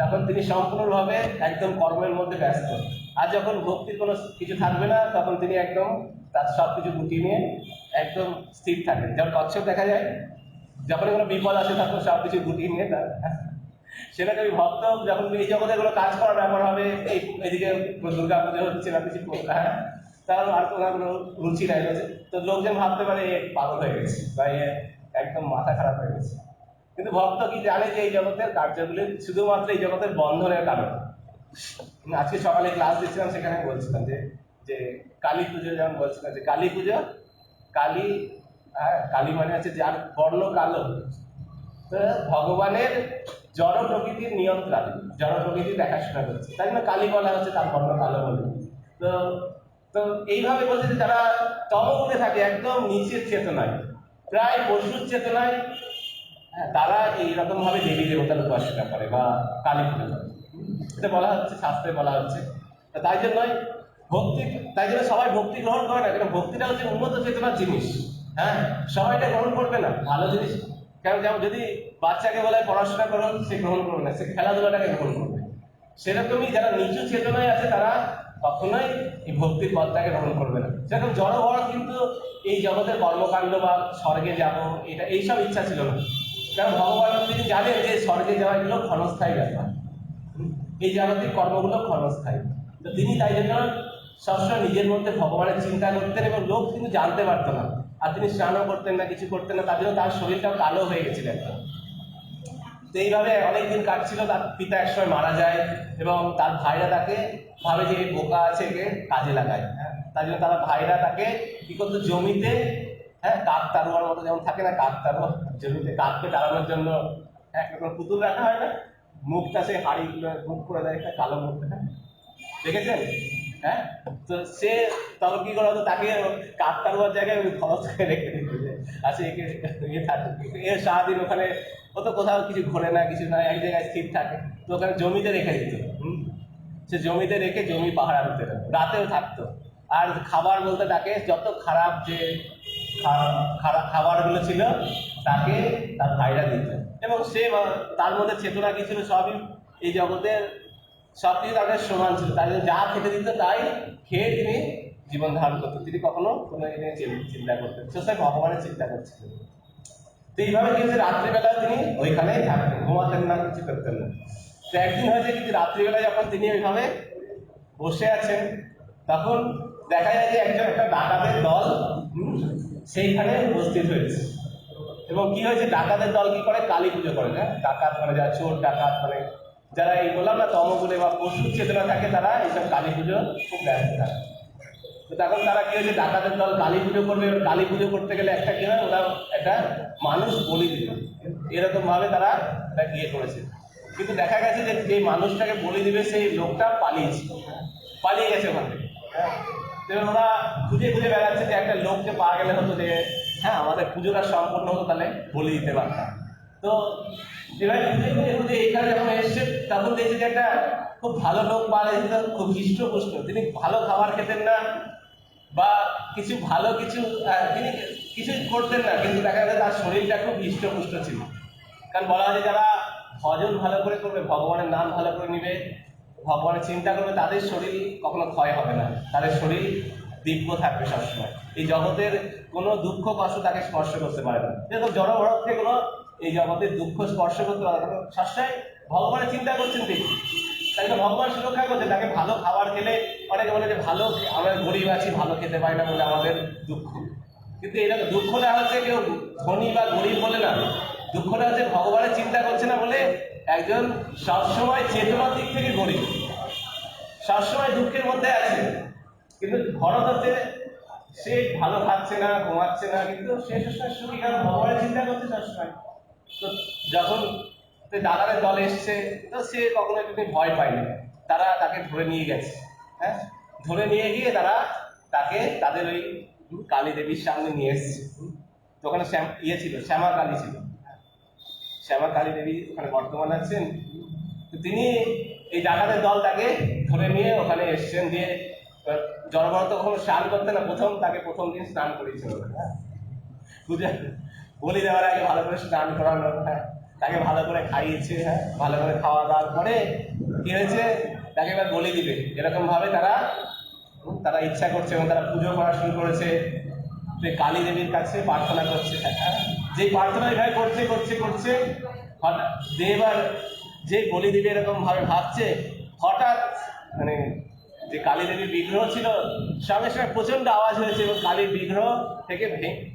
তখন তিনি সম্পূর্ণভাবে একদম কর্মের মধ্যে ব্যস্ত। আর যখন ভক্তির কোনো কিছু থাকবে না তখন তিনি একদম তার সব কিছু গুটিয়ে নিয়ে একদম স্থির থাকেন। যেমন কচ্ছপ দেখা যায় যখন কোনো বিপদ আসে তখন সব কিছু গুটিয়ে নিয়ে তার সেটাকে ওই ভক্ত যখন এই জগতে কোনো কাজ করার ব্যাপার হবে, এইদিকে দুর্গা পুজো হচ্ছে না কিছু, হ্যাঁ, তার আর কোনো রুচি নাই রয়েছে, তো লোকজন ভাবতে পারে পাগল হয়ে গেছে বা একদম মাথা খারাপ হয়ে গেছে। কিন্তু ভক্ত কি জানে যে এই জগতের কার্যগুলি শুধুমাত্র এই জগতের বন্ধনের কারণ। আজকে সকালে ক্লাস দিচ্ছিলাম, সেখানে বলছিলাম যে কালী পুজো, যেমন বলছিলাম যে কালী পুজো, কালী, হ্যাঁ, কালী হচ্ছে যার বর্ণ কালো। তো ভগবানের জড় প্রকৃতির নিয়ন্ত্রণ, জড় প্রকৃতি দেখাশোনা করছে, তাই জন্য কালী বলা হচ্ছে, তার বর্ণ কালো বলে। তো তো এইভাবে বলছে যে যারা তমগুণে থাকে, একদম নিচের চেতনায়, প্রায় পশুর চেতনায়, তারা এইরকম ভাবে দেবী দেবতার উপাসনা করে বা কালী পুজো করে, এটা বলা হচ্ছে, শাস্ত্রে বলা হচ্ছে। তাই জন্যই ভক্তি, তাই জন্য সবাই ভক্তি গ্রহণ করে না, কারণ ভক্তিটা হচ্ছে উন্নত চেতনার জিনিস। হ্যাঁ, সবাই এটা গ্রহণ করবে না, ভালো জিনিস। কারণ যেমন যদি বাচ্চাকে বলে পড়াশোনা করুন, সে গ্রহণ করবে না, সে খেলাধুলাটাকে গ্রহণ করবে। সেরকমই যারা নিচু চেতনায় আছে তারা কখনোই এই ভক্তির পথটাকে গ্রহণ করবে না। সেরকম জড়ভরত কিন্তু এই জগতের কর্মকাণ্ড বা স্বর্গে যাব, এটা এইসব ইচ্ছা ছিল না। কারণ ভগবান তিনি জানেন যে স্বর্গে যাওয়া এগুলো ক্ষণস্থায়ী ব্যাপার, এই জাগতিক কর্মগুলো ক্ষণস্থায়ী। তো তিনি তাই জন্য সবসময় নিজের মধ্যে ভগবানের চিন্তা করতেন এবং লোক কিন্তু জানতে পারতো না। আর তিনি স্নানও করতেন না, কিছু করতেন না, তার জন্য তার শরীরটাও কালো হয়ে গেছিল একদম। তো এইভাবে অনেকদিন কাটছিল। তার পিতা একসময় মারা যায় এবং তার ভাইরা তাকে ভাবে যে বোকা আছে, একে কাজে লাগায়। হ্যাঁ, তার জন্য তারা ভাইরা তাকে কি করতো, জমিতে, হ্যাঁ, কাক তাড়ুয়ার মতো, যেমন থাকে না কাক তাড়ুয়া, জমিতে কাককে তাড়ানোর জন্য একরকম পুতুল রাখা হয় না, মুখটা সে হাড়ি মুখ করে দেয়, একটা কালো মুখ, দেখেছেন? হ্যাঁ, তো সে তখন কি করা হতো, তাকে কাক তাড়ুয়ার জায়গায় খরচ করে রেখে দিত, আচ্ছা একে এ সারাদিন ওখানে, ও তো কোথাও কিছু ঘোরে না, কিছু না, এক জায়গায় স্থির থাকে, তো ওখানে জমিতে রেখে দিত। সে জমিতে রেখে জমি পাহারা দিতে, রাতেও থাকতো। আর খাবার বলতে তাকে যত খারাপ যে খাবারগুলো ছিল তাকে তার ভাইরা দিত। এবং সে তার মধ্যে চেতনা কি ছিল, সবই এই জগতের সবকিছু তাদের সমান ছিল, তাই জন্য যা খেতে দিত তাই খেয়ে তিনি জীবন ধারণ করতেন। তিনি কখনো কোনো এ নিয়ে চিন্তা করতেন, সে ভগবানের চিন্তা করছিলেন। তো এইভাবে কি হচ্ছে, রাত্রিবেলা তিনি ওইখানেই থাকতেন, ঘুমাতেন না, কিছু করতেন না। তো একদিন হয়েছে কিন্তু রাত্রিবেলা যখন তিনি ওইভাবে বসে আছেন, তখন দেখা যায় যে একটা ডাকাতের দল সেইখানে উপস্থিত হয়েছে। এবং কি হয়েছে, ডাকাতের দল কি করে, কালী পুজো করে। হ্যাঁ, ডাকাত মানে যারা চোর ডাকাত, মানে যারা এই বললাম না তমগুলে বা পশুর চেতনা থাকে, তারা এইসব কালী পুজো খুব ব্যস্ত থাকে। তো তখন তারা কি হয়েছে, ডাকাতের দল কালী পুজো করবে। কালী পুজো করতে গেলে একটা কি হয়, ওরা একটা মানুষ বলি দিবে, এরকম ভাবে তারা এটা গিয়ে করেছে। কিন্তু দেখা গেছে যে যে মানুষটাকে বলি দিবে সেই লোকটা পালিয়ে গেছে ওখান থেকে। ওরা খুঁজে খুঁজে বেড়াচ্ছে যে একটা লোককে পাওয়া গেলে হতো যে হ্যাঁ আমাদের পুজোটা সম্পূর্ণ হতো, তাহলে বলি দিতে পারতাম। তো এবার খুঁজে খুঁজে খুঁজে এইখানে যখন এসছে, তখন দেখছি যে একটা খুব ভালো লোক পাওয়া যেত, খুব হৃষ্টপুষ্ট। তিনি ভালো খাবার খেতেন না বা কিছু ভালো কিছু তিনি কিছুই করতেন না, কিন্তু দেখা যায় তার শরীরটা খুব হৃষ্টপুষ্ট ছিল। কারণ বলা হয় যে যারা ভজন ভালো করে করবে, ভগবানের নাম ভালো করে নিবে, ভগবানের চিন্তা করবে, তাদের শরীর কখনো ক্ষয় হবে না, তাদের শরীর দিব্য থাকবে সবসময়। এই জগতের কোনো দুঃখ কষ্ট তাকে স্পর্শ করতে পারে না। যেহেতু জড়ভরতকে কোনো এই জগতের দুঃখ স্পর্শ করতে পারে না, সবসময় ভগবানের চিন্তা করছেন তিনি, তাই তো ভগবান সুরক্ষা করছে। তাকে ভালো খাবার খেলে, অনেকে বলে যে ভালো আমরা গরিব আছি, ভালো খেতে পাই না বলে আমাদের দুঃখ। কিন্তু এটা দুঃখটা হচ্ছে কেউ ধনী বা গরিব বলে না, দুঃখটা হচ্ছে ভগবানের চিন্তা করছে না বলে একজন সবসময় চেতনার দিক থেকে গরিব, সবসময় দুঃখের মধ্যে আছে। কিন্তু ভরত হচ্ছে সে ভালো খাচ্ছে না, ঘুমাচ্ছে না, কিন্তু সে সবসময় সুখী, কারণ ভগবানের চিন্তা করছে সবসময়। তো যখন দাদারের দল এসছে, তো সে কখনো একটু ভয় পায়নি, তারা তাকে ধরে নিয়ে গেছে। হ্যাঁ, ধরে নিয়ে গিয়ে তারা তাকে তাদের ওই কালী দেবীর সামনে নিয়ে এসছে। তো ওখানে ছিল, শ্যামা কালী ছিল, শ্যামা কালী দেবী ওখানে বর্তমান আছেন। তো তিনি এই ডাকাতের দল তাকে ধরে নিয়ে ওখানে এসছেন। দিয়ে জনগণ তো কখনো স্নান করতে না, প্রথম দিন স্নান করিয়েছিল। হ্যাঁ, পূজা বলি দেওয়ার আগে ভালো করে স্নান করানো, হ্যাঁ, তাকে ভালো করে খাইয়েছে। হ্যাঁ, ভালো করে খাওয়া দাওয়ার পরে কি হয়েছে, তাকে এবার বলি দিবে। এরকম ভাবে তারা ইচ্ছা করছে এবং তারা পুজো করা শুরু করেছে, কালী দেবীর কাছে প্রার্থনা করছে। যে প্রার্থনা এভাবে করছে করছে করছে হঠাৎ দেব আর যে বলি দেবী এরকম ভাবে ভাবছে, হঠাৎ মানে যে কালী দেবীর বিগ্রহ ছিল, সঙ্গে সঙ্গে প্রচন্ড আওয়াজ হয়েছে এবং কালীর বিগ্রহ থেকে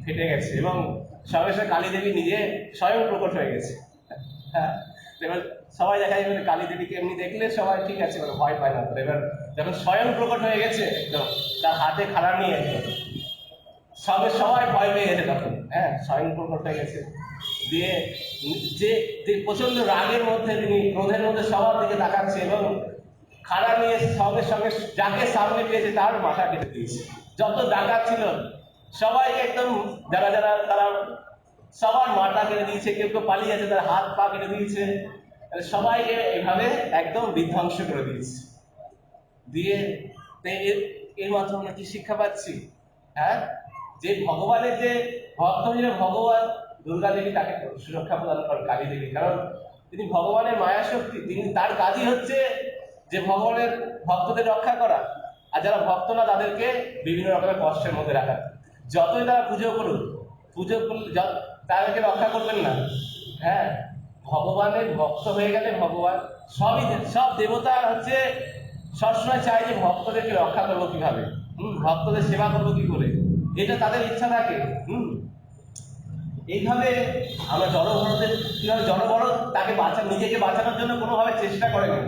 ফেটে গেছে এবং সঙ্গে সঙ্গে কালী দেবী নিজে স্বয়ং প্রকট হয়ে গেছে। হ্যাঁ, এবার সবাই দেখা যাবে কালী দেবীকে এমনি দেখলে সবাই ঠিক আছে, মানে ভয় পায় না। এবার যখন স্বয়ং প্রকট হয়ে গেছে, তার হাতে খাড়া নিয়ে সবাই ভয় পেয়ে গেছে তখন। হ্যাঁ, স্বয়ং প্রকট হয়ে গেছে। দিয়ে যে প্রচন্ড রাগের মধ্যে, তিনি ক্রোধের মধ্যে সবার দিকে তাকাচ্ছে এবং খাড়া নিয়ে সঙ্গে সঙ্গে যাকে সামনে পেয়েছে তার মাথা কেটে দিয়েছে। যত ডাকাত ছিল সবাই একদম, যারা যারা তারা সবার মাথা কেটে দিয়েছে, কেউ কেউ পালিয়ে যাচ্ছে, তার হাত পা কেটে দিয়েছে, সবাইকে এভাবে একদম বিধ্বংস করে দিয়েছে। দিয়ে এর মাধ্যমে আমরা কি শিক্ষা পাচ্ছি? হ্যাঁ, যে ভগবানের যে ভক্ত হলে ভগবান দুর্গা দেবী তাকে সুরক্ষা প্রদান করেন, কালী দেবী, কারণ তিনি ভগবানের মায়া শক্তি। তিনি, তার কাজই হচ্ছে যে ভগবানের ভক্তদের রক্ষা করা, আর যারা ভক্ত না তাদেরকে বিভিন্ন রকমের কষ্টের মধ্যে রাখা। যতই তারা পুজো করুক, পুজো করলে তাদেরকে রক্ষা করবেন না। হ্যাঁ, ভগবানের ভক্ত হয়ে গেলে ভগবান সব দেবতা হচ্ছে সবসময় চায় যে ভক্তদেরকে রক্ষা করবো কিভাবে, ভক্তদের সেবা করবো কি করে, এটা তাদের ইচ্ছা থাকে। এইভাবে আমরা জড়ভরতের কিভাবে জড়ভরত তাকে নিজেকে বাঁচানোর জন্য কোনোভাবে চেষ্টা করেনি,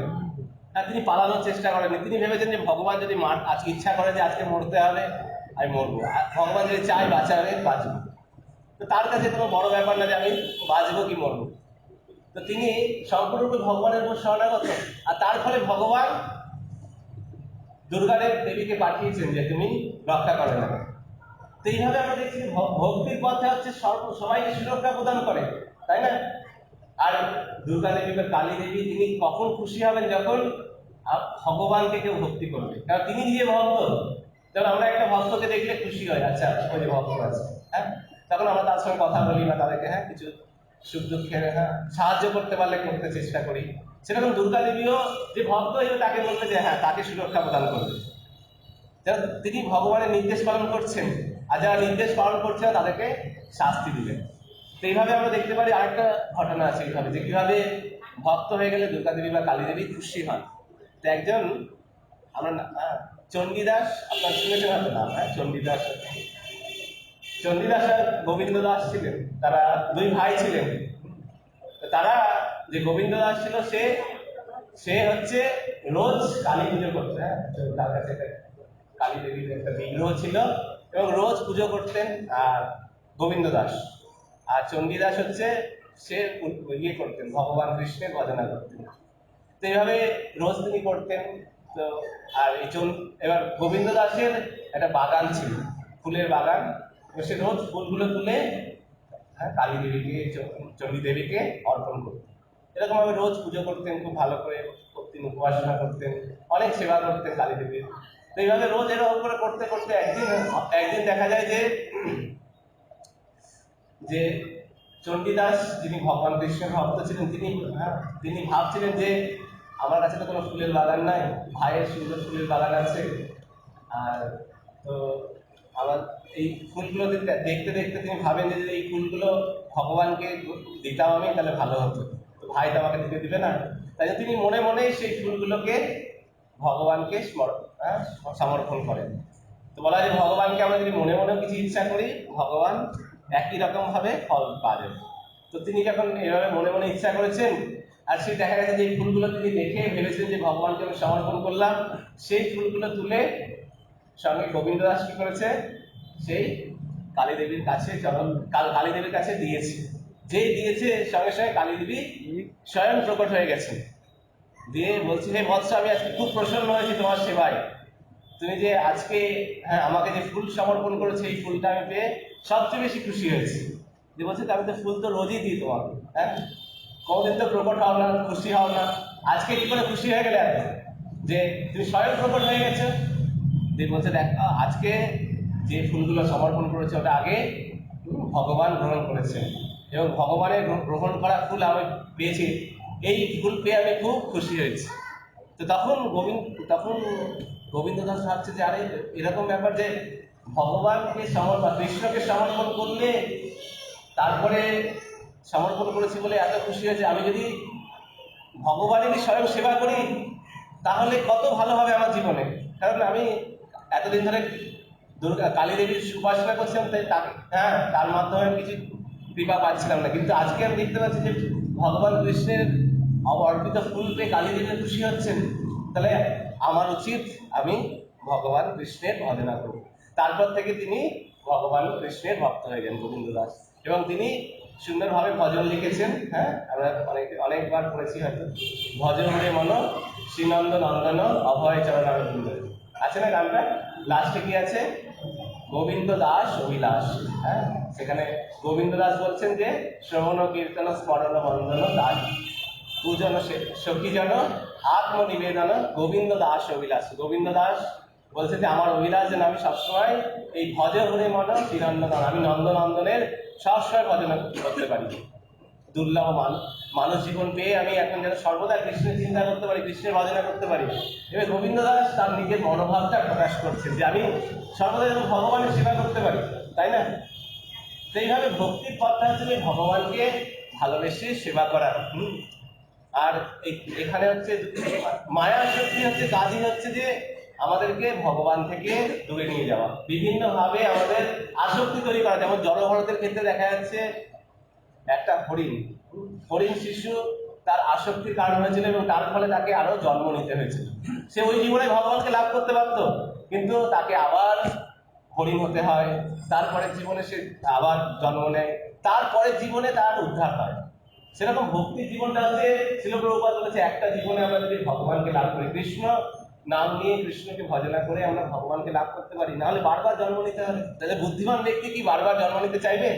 তিনি পালানোর চেষ্টা করেনি। তিনি ভেবেছেন যে ভগবান যদি আজকে ইচ্ছা করে যে আজকে মরতে হবে, আমি মরবো, আর ভগবান যদি চায় বাঁচাবে, বাঁচবো। তো তার কাছে কোনো বড় ব্যাপার না যে আমি বাঁচবো কি মরবো। তো তিনি সম্পূর্ণরূপে ভগবানের উপর শরণাগত, আর তার ফলে ভগবান দুর্গা দেবীকে পাঠিয়েছেন যে তুমি রক্ষা করে না। তো এইভাবে আমরা দেখছি ভক্তির পথে হচ্ছে সবাইকে সুরক্ষা প্রদান করে, তাই না? আর দুর্গা দেবী বা কালী দেবী তিনি কখন খুশি হবেন, যখন ভগবানকে কেউ ভক্তি করবে, কারণ তিনি নিজে ভক্ত। যখন আমরা একটা ভক্তকে দেখলে খুশি হয়, আচ্ছা ওই যে ভক্ত আছে, হ্যাঁ, তখন আমরা তার সঙ্গে কথা বলি বা তাদেরকে কিছু সুখ দুঃখের সাহায্য করতে পারলে করতে চেষ্টা করি। সেরকম দুর্গা দেবীও যে ভক্ত হইবে তাকে বলবে যে হ্যাঁ তাকে সুরক্ষা প্রদান করবে, তিনি ভগবানের নির্দেশ পালন করছেন, আর যারা নির্দেশ পালন করছে না তাদেরকে শাস্তি দিবেন। তো এইভাবে আমরা দেখতে পারি আরেকটা ঘটনা আছে এইভাবে, যে কিভাবে ভক্ত হয়ে গেলে দুর্গা দেবী বা কালী দেবী খুশি হন। তো একজন আমরা চণ্ডীদাস, আপনার শুনেছেন হয়তো নাম, চণ্ডীদাস। চণ্ডীদাস আর গোবিন্দ দাস ছিলেন, তারা দুই ভাই ছিলেন। তারা, যে গোবিন্দ দাস ছিল সে হচ্ছে রোজ কালী পুজো করতে, তার কাছে কালী দেবীর একটা বিগ্রহ ছিল এবং রোজ পুজো করতেন। আর গোবিন্দ দাস আর চণ্ডীদাস হচ্ছে সে ইয়ে করতেন, ভগবান কৃষ্ণের ভজনা করতেন। তো এইভাবে রোজ তিনি করতেন। তো আর এবার গোবিন্দ দাসের একটা বাগান ছিল, ফুলের বাগান। সে রোজ ফুলগুলো তুলে কালী দেবীকে, চণ্ডী দেবীকে অর্পণ করতেন। এরকম ভাবে রোজ পুজো করতেন, খুব ভালো করে করতেন, উপাসনা করতেন, অনেক সেবা করতেন কালী দেবীর। তো এইভাবে রোজ এরকম করে করতে করতে একদিন দেখা যায় যে চণ্ডীদাস, যিনি ভগবান কৃষ্ণের ভক্ত ছিলেন, তিনি ভাবছিলেন যে আমার কাছে তো কোনো ফুলের বাগান নাই, ভাইয়ের সুন্দর ফুলের বাগান আছে, আর তো আমার এই ফুলগুলো দেখতে দেখতে তিনি ভাবেন যে এই ফুলগুলো ভগবানকে দিতাম আমি, তাহলে ভালো হতো। তো ভাই তো আমাকে দিতে দিবে না, তাই তিনি মনে মনে সেই ফুলগুলোকে ভগবানকে সমর্পণ করেন। তো বলা হয় যে ভগবানকে আমরা যদি মনে মনেও কিছু ইচ্ছা করি, ভগবান একই রকম ভাবে ফল পাবেন। তো তিনি যখন এভাবে মনে মনে ইচ্ছা করেছেন, আর সেই দেখা গেছে যে এই ফুলগুলো তিনি দেখে ভেবেছেন যে ভগবানকে আমি সমর্পণ করলাম, সেই ফুলগুলো তুলে সঙ্গে গোবিন্দ দাস কি করেছে, সেই কালী দেবীর কাছে কালী দেবীর কাছে দিয়েছে। যেই দিয়েছে সঙ্গে সঙ্গে কালী দেবী স্বয়ং প্রকট হয়ে গেছে, দিয়ে বলছি হে বৎস, আমি আজকে খুব প্রসন্ন হয়েছি তোমার সেবায়। তুমি যে আজকে আমাকে যে ফুল সমর্পণ করেছে, এই ফুলটা আমি পেয়ে সবচেয়ে বেশি খুশি হয়েছি। যে বলছে আমি তো ফুল তো রোজই দিই তোমাকে, কোনদিন তো প্রকট হও না, খুশি হও না, আজকে কি করে খুশি হয়ে গেলে এত, যে তুমি স্বয়ং প্রকট হয়ে গেছো। দিয়ে বলছে দেখ, আজকে যে ফুলগুলো সমর্পণ করেছে ওটা আগে ভগবান গ্রহণ করেছে, এবং ভগবানের গ্রহণ করা ফুল আমি পেয়েছি, এই ফুল পেয়ে আমি খুব খুশি হয়েছি। তো তখন গোবিন্দ দাস ভাবছে যে আরে এরকম ব্যাপার, যে ভগবানকে কৃষ্ণকে সমর্পণ করলে, তারপরে সমর্পণ করেছি বলে এত খুশি হয়েছে, আমি যদি ভগবানেরই স্বয়ং সেবা করি তাহলে কত ভালো হবে আমার জীবনে। কারণ আমি এতদিন ধরে কালী দেবীর উপাসনা করছিলাম, তাই তার মাধ্যমে কিছু কৃপা পাচ্ছিলাম না, কিন্তু আজকে আমি দেখতে পাচ্ছি যে ভগবান কৃষ্ণের অর্পিত ফুল পেয়ে কালী দেবী খুশি হচ্ছেন, তাহলে আমার উচিত আমি ভগবান কৃষ্ণের ভজনা করব। তারপর থেকে তিনি ভগবান কৃষ্ণের ভক্ত হয়ে গেলেন গোবিন্দ দাস, এবং তিনি সুন্দরভাবে ভজন লিখেছেন। আমরা অনেকবার পড়েছি হয়তো, ভজন হরে মন শ্রীনন্দ নন্দন অভয় চরণারবিন্দ, আছে না গানটা? লাস্টে কি আছে? গোবিন্দ দাস অভিলাষ। সেখানে গোবিন্দ দাস বলছেন যে শ্রবণ কীর্তন স্মরণ বন্দন দাস পূজন সখীজন আত্মনিবেদন গোবিন্দ দাস অভিলাষ। গোবিন্দ দাস বলছে যে আমার অভিলাষ যেন আমি সবসময় এই ভজ হরে মন শ্রীনন্দন, আমি নন্দনন্দনের সবসময় ভজনা করতে পারি। দুর্লভ মানুষ জীবন পেয়ে আমি এখন যেন সর্বদা কৃষ্ণের চিন্তা করতে পারি, কৃষ্ণের ভজনা করতে পারি। এবার গোবিন্দ দাস তার নিজের মনোভাবটা প্রকাশ করছে যে আমি সর্বদা যেন ভগবানের সেবা করতে পারি, তাই না? তো এইভাবে ভক্তির পথটা হচ্ছে ভগবানকে ভালোবেসে সেবা করা। আর এখানে হচ্ছে মায়ার শক্তি হচ্ছে কাজই হচ্ছে যে আমাদেরকে ভগবান থেকে দূরে নিয়ে যাওয়া, বিভিন্ন ভাবে আমাদের আসক্তি তৈরি করা। যেমন জড়ভরতের ক্ষেত্রে দেখা যাচ্ছে একটা হরিণ শিশু তার আসক্তির কারণ হয়েছিল, এবং তার ফলে তাকে আরো জন্ম নিতে হয়েছিল। সে ওই জীবনে ভগবানকে লাভ করতে পারত, কিন্তু তাকে আবার হরিণ হতে হয়, তারপরে জীবনে সে আবার জন্ম নেয়, তারপরে জীবনে তার উদ্ধার হয়। সেরকম ভক্তির জীবনটা হচ্ছে, শিল প্রভুপাদ বলেছে একটা জীবনে আমরা যদি ভগবানকে লাভ করি, কৃষ্ণ নাম নিয়ে কৃষ্ণকে ভজনা করে আমরা ভগবানকে লাভ করতে পারি, নাহলে বারবার জন্ম নিতে হবে। তাহলে বুদ্ধিমান ব্যক্তি কি বারবার জন্ম নিতে চাইবে?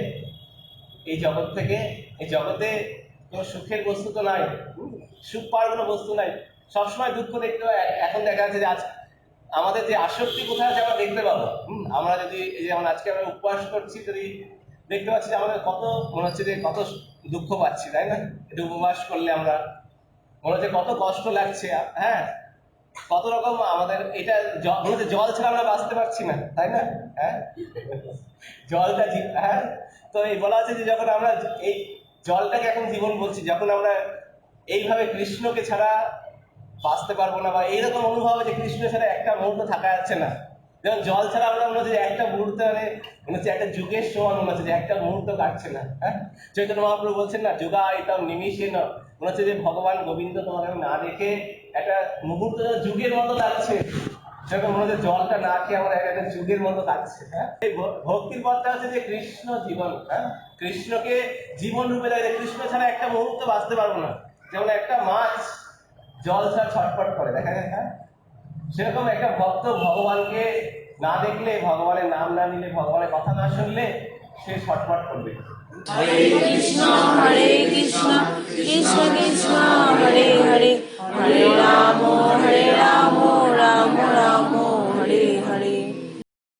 এই জগৎ থেকে, এই জগতে কোনো সুখের বস্তু তো নাই, সুখ পাওয়ার কোনো বস্তু নাই, সবসময় দুঃখ দেখতে হয়। এখন দেখা যাচ্ছে যে আজ আমাদের যে আসক্তি কোথায় আছে আমরা দেখতে পাবো। আমরা যদি এই যে আজকে আমরা উপবাস করছি, যদি দেখতে পাচ্ছি যে আমাদের কত মনে হচ্ছে যে কত দুঃখ পাচ্ছি, তাই না? একটু উপবাস করলে আমরা মনে হচ্ছে কত কষ্ট লাগছে, হ্যাঁ, কত রকম আমাদের এটা মনে হচ্ছে জল ছাড়া আমরা বাঁচতে পারছি না, তাই না? হ্যাঁ, জলটা হ্যাঁ, তো এই বলা হচ্ছে যে যখন আমরা এই জলটাকে এখন জীবন বলছি, যখন আমরা এইভাবে কৃষ্ণকে ছাড়া বাঁচতে পারবো না, বা এইরকম অনুভব যে কৃষ্ণ ছাড়া একটা মুহূর্ত থাকা যাচ্ছে না, যেমন জল ছাড়া আমরা মনে হচ্ছে যে একটা মুহূর্ত মনে হচ্ছে একটা যুগের সমান মনে হচ্ছে যে একটা মুহূর্ত কাটছে না। হ্যাঁ, চৈতন্য মহাপ্রভু বলছেন না, যুগা এটাও নিমিষে না, মনে হচ্ছে যে ভগবান গোবিন্দ তোমাকে না দেখে একটা মুহূর্ত যুগের মতো লাগছে, সেরকম মনে হচ্ছে জলটা না খেয়ে আমার একটা যুগের মতো লাগছে। হ্যাঁ, এই ভক্তির পথটা হচ্ছে যে কৃষ্ণ জীবন। হ্যাঁ, কৃষ্ণকে জীবন রূপে লাগে, কৃষ্ণ ছাড়া একটা মুহূর্ত বাঁচতে পারবো না। যেমন একটা মাছ জল ছাড়া ছটফট করে, দেখা যায়। হ্যাঁ, সেরকম একটা ভক্ত ভগবানকে না দেখলে, ভগবানের নাম না নিলে, ভগবানের কথা না শুনলে সে ছটফট করবে। হরে কৃষ্ণ কৃষ্ণ কৃষ্ণ হরে হরে, হরে রাম